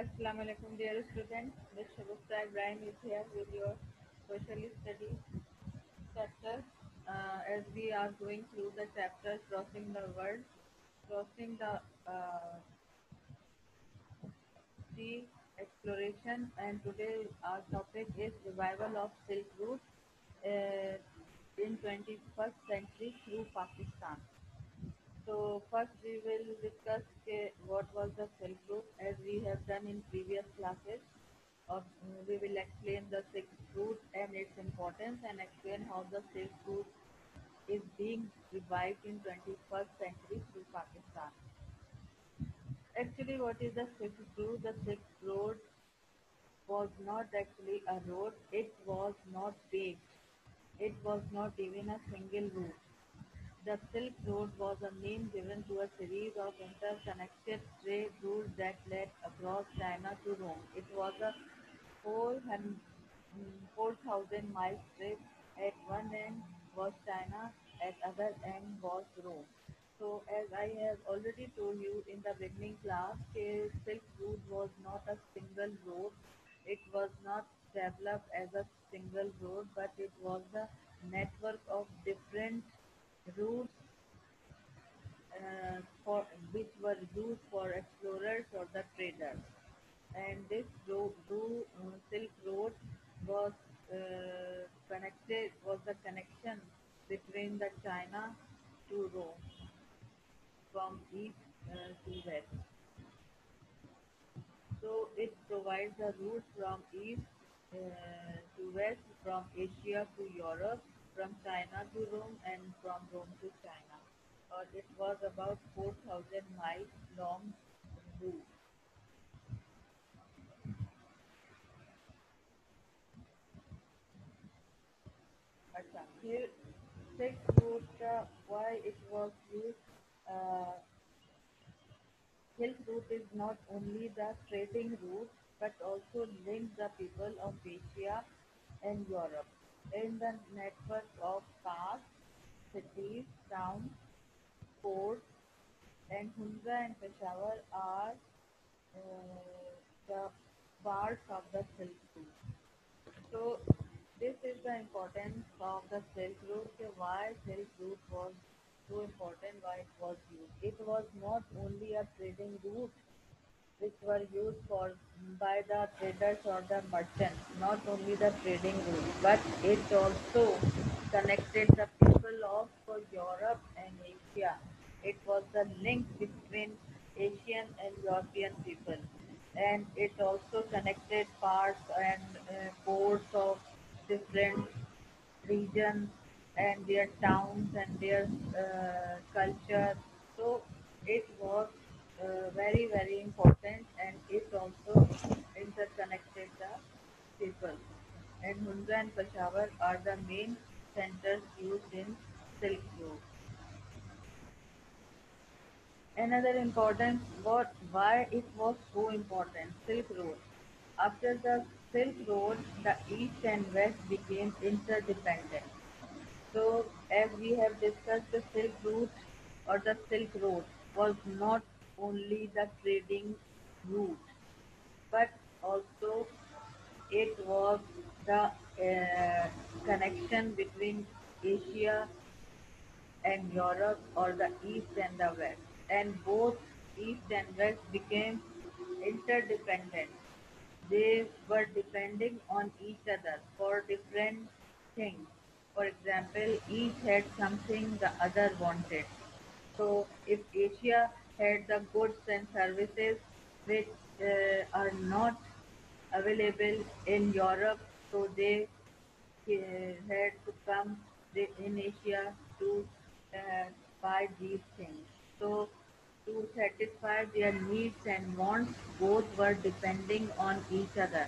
Assalamu alaikum, dear students. Ms. Shagufta Ibrahim is here with your social studies chapter. As we are going through the chapter Crossing the World, Crossing the Sea Exploration, and today our topic is Revival of Silk Route uh, in 21st century through Pakistan. So first we will discuss what was the Silk Route as we have done in previous classes. We will explain the Silk Route and its importance and explain how the Silk Route is being revived in 21st century through Pakistan. Actually, what is the Silk Route? The Silk Road was not actually a road. It was not paved. It was not even a single route. The Silk Road was a name given to a series of interconnected trade routes that led across China to Rome. It was a 4,000 mile trip. At one end was China, at other end was Rome. So as I have already told you in the beginning class, Silk Road was not a single road. It was not developed as a single road, but it was a network of different routes for which were used for explorers or the traders. And this Silk Road was was the connection between the China to Rome from east to west. So it provides a route from east to west, from Asia to Europe, from China to Rome, and from Rome to China. It was about 4,000 miles long route. अच्छा, here Silk Route, why it was used. Uh, Silk Route is not only the trading route but also linked the people of Asia and Europe. In the network of paths, cities, towns, ports, and Hunza and Peshawar are the parts of the Silk Route. So this is the importance of the Silk Route. Why Silk Route was so important, why it was used. It was not only a trading route which were used for by the traders or the merchants, not only the trading route, but it also connected the people of Europe and Asia. It was the link between Asian and European people, and it also connected parts and ports of different regions and their towns and their culture. So it was very important, and it also interconnected the people. And Hunza and Peshawar are the main centers used in Silk Road. Another important what why it was so important Silk Road. After the Silk Road, the East and West became interdependent. So, as we have discussed, the Silk Route or the Silk Road was not only the trading route, but also it was the connection between Asia and Europe or the East and the West. And both East and West became interdependent. They were depending on each other for different things. For example, each had something the other wanted. So if Asia had the goods and services which are not available in Europe, so they had to come in Asia to uh, buy these things. So to satisfy their needs and wants, both were depending on each other.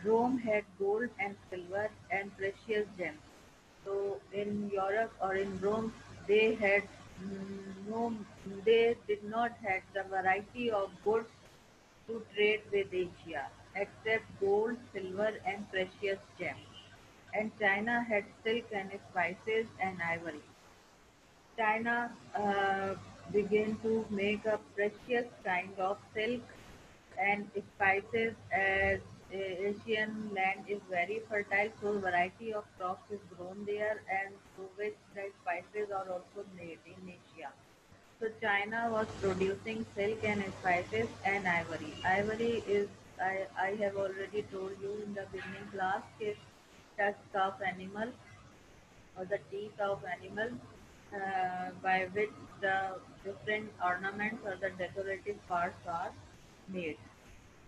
Rome had gold and silver and precious gems. So in Europe or in Rome, they had no, they did not have the variety of goods to trade with Asia, except gold, silver, and precious gems. And China had silk and spices and ivory. China began to make a precious kind of silk and spices as Asian land is very fertile, so variety of crops is grown there, and through which the spices are also made in Asia. So China was producing silk and spices and ivory. Ivory is, I have already told you in the beginning class, is tusk of animal or the teeth of animal by which the different ornaments or the decorative parts are made.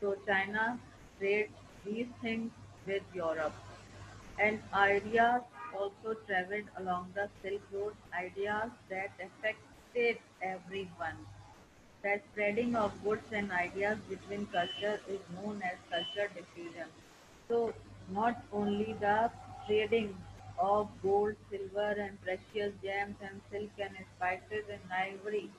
So China trades these things with Europe. And ideas also traveled along the Silk Road, ideas that affected everyone. The spreading of goods and ideas between culture is known as culture diffusion. So not only the trading of gold, silver and precious gems and silk and spices and ivory,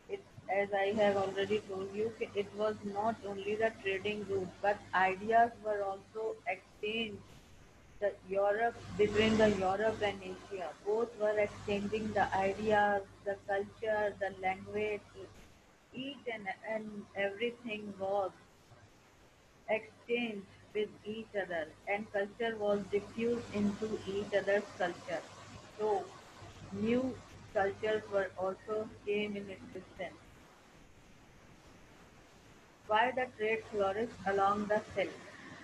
it, as I have already told you, it was not only the trading route, but ideas were also exchanged the Europe between the Europe and Asia. Both were exchanging the ideas, the culture, the language, each and everything was exchanged with each other, and culture was diffused into each other's culture. So new cultures were also came in existence. Why the trade flourished along the Silk,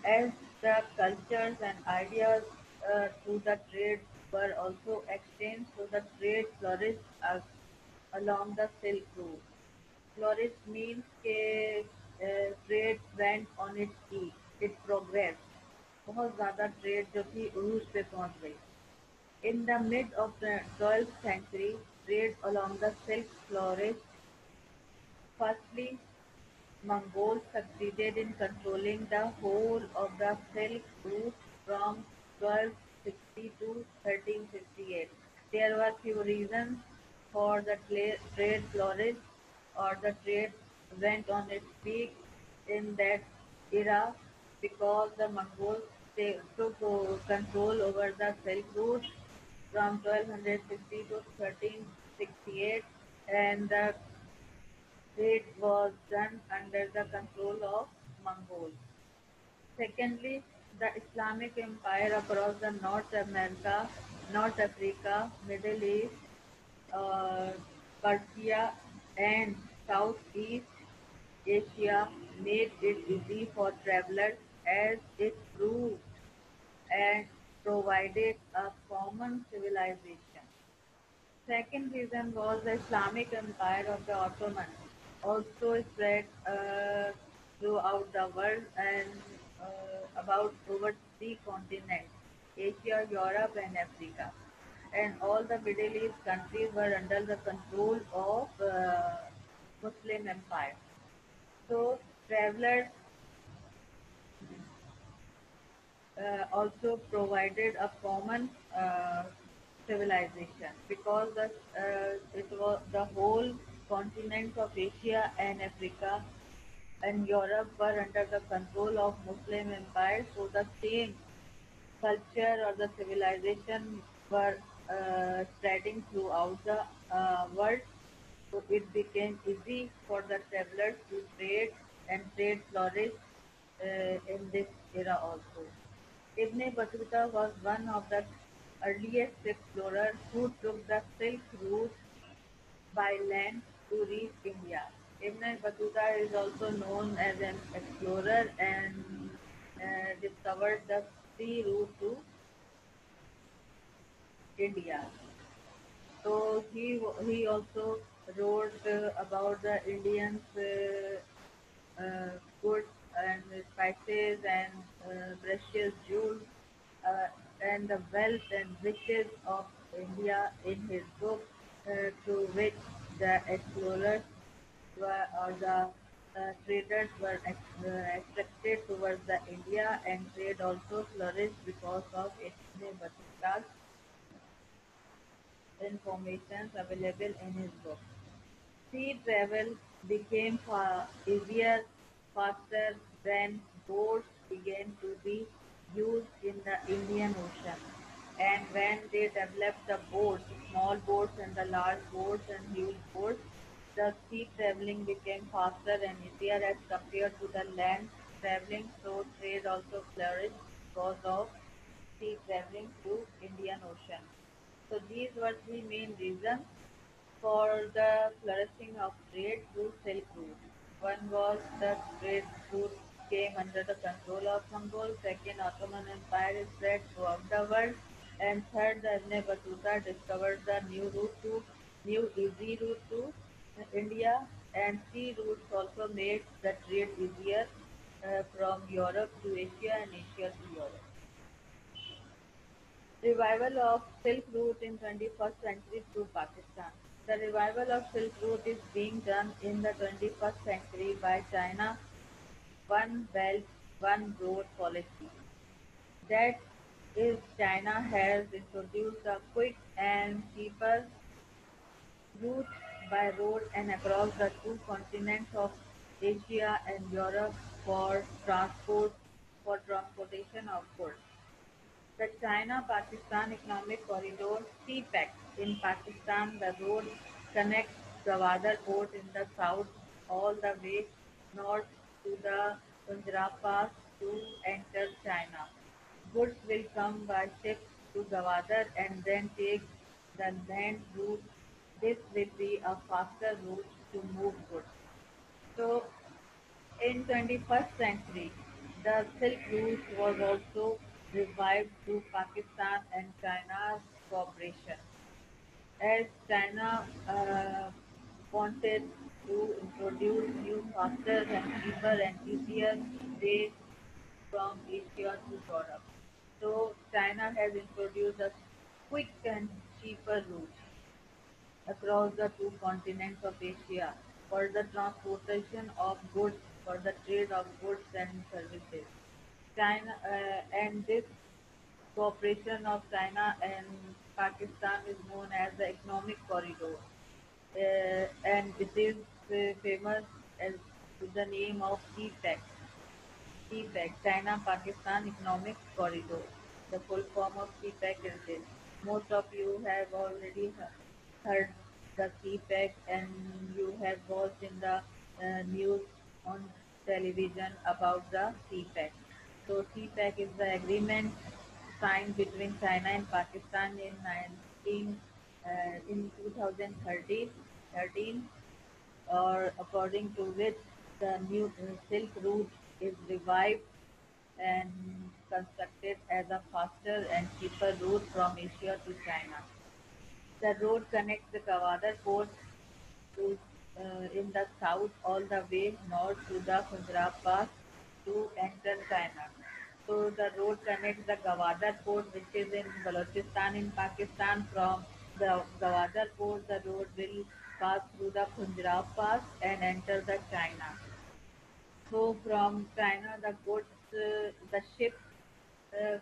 as the cultures and ideas through the trade were also exchanged, so the trade flourished along the Silk Route. Flourish means कि trade went on its peak, it progress, बहुत ज़्यादा trade जो थी उरूज पे पहुंच गई. In the mid of the 12th century, trade along the Silk flourished. Firstly, Mongols succeeded in controlling the whole of the Silk Route from 1260 to 1358. There were few reasons for the trade flourished or the trade went on its peak in that era, because the Mongols took control over the Silk Route from 1260 to 1368, and the trade was done under the control of Mongols. Secondly, the Islamic Empire across the North America, North Africa, Middle East, uh, Persia, and Southeast Asia made it easy for travelers, as it proved and provided a common civilization. Second reason was the Islamic Empire of the Ottomans also spread throughout the world and about over three continents, Asia, Europe and Africa. And all the Middle East countries were under the control of Muslim Empire. So travelers also provided a common civilization, because it was the whole continents of Asia and Africa and Europe were under the control of Muslim empire, so the same culture or the civilization were spreading throughout the world. So it became easy for the travelers to trade, and trade flourished in this era also. Ibn Battuta was one of the earliest explorers who took the Silk Route by land to reach India. Ibn Battuta is also known as an explorer and discovered the sea route to India. So he also wrote about the Indians' goods and spices and precious jewels uh, and the wealth and riches of India in his book, through which the explorers or the traders were attracted towards the India, and trade also flourished because of Ibn Battuta's informations available in his book. Sea travel became easier, faster when boats began to be used in the Indian Ocean. And when they developed the boats, small boats and the large boats and huge boats, The sea traveling became faster and easier as compared to the land traveling, so trade also flourished because of sea traveling to Indian Ocean. So these were three main reasons for the flourishing of trade through Silk Route. One was the trade route came under the control of Mongols, second Ottoman Empire spread throughout the world, and third the Ibn Battuta discovered the new easy route to India, and sea routes also made the trade easier from Europe to Asia and Asia to Europe. Revival of Silk Route in 21st century through Pakistan. The revival of Silk Route is being done in the 21st century by China One Belt, One Road policy. That is, China has introduced a quick and cheaper route by road and across the two continents of Asia and Europe for transportation of goods. The China-Pakistan Economic Corridor (CPEC) in Pakistan, the road connects Gwadar Port in the south all the way north to the Punjab Pass to enter China. Goods will come by ship to Gwadar and then take the land route. This will be a faster route to move goods. So in 21st century, the Silk Route was also revived through Pakistan and China's cooperation, as China wanted to introduce new, faster and cheaper and easier ways from Asia to Europe. So China has introduced a quick and cheaper route across the two continents of Asia for the transportation of goods, for the trade of goods and services. China and this cooperation of China and Pakistan is known as the economic corridor, and it is famous as with the name of CPEC, China-Pakistan Economic Corridor. The full form of CPEC is this. Most of you have already heard the CPEC and you have watched in the news on television about the CPEC. So CPEC is the agreement signed between China and Pakistan in 2013, or according to which the new Silk Route is revived and constructed as a faster and cheaper route from Asia to China. The road connects the Gwadar port to, in the south all the way north to the Punjab Pass to enter China. So the road connects the Gwadar port, which is in Balochistan in Pakistan. From the Gwadar port, the road will pass through the Punjab Pass and enter the China. So from China, the ship uh,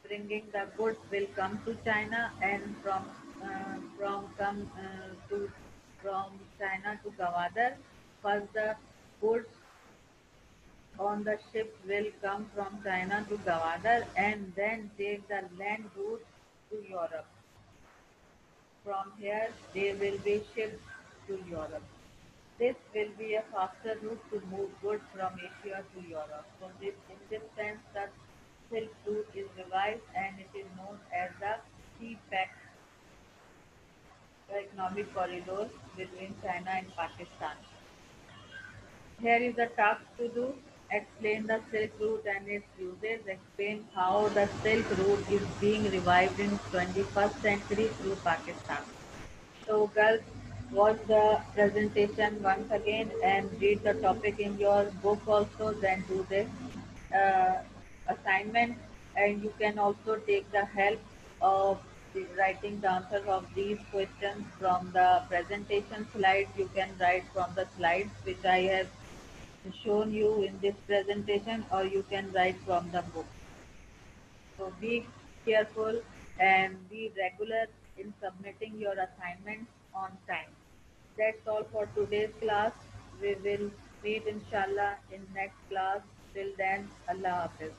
bringing the goods will come to China, and from China to Gwadar. First, the goods on the ship will come from China to Gwadar and then take the land route to Europe. From here, they will be shipped to Europe. This will be a faster route to move goods from Asia to Europe. So in this sense, the Silk Route is revived and it is known as the CPEC, the economic corridor between China and Pakistan. Here is a task to do. Explain the Silk Route and its uses. Explain how the Silk Route is being revived in 21st century through Pakistan. So girls, watch the presentation once again and read the topic in your book also, then do this uh, assignment, and you can also take the help of writing the answers of these questions from the presentation slides. You can write from the slides which I have shown you in this presentation, or you can write from the book. So be careful and be regular in submitting your assignments on time. That's all for today's class. We will meet inshallah in next class. Till then, Allah Hafiz.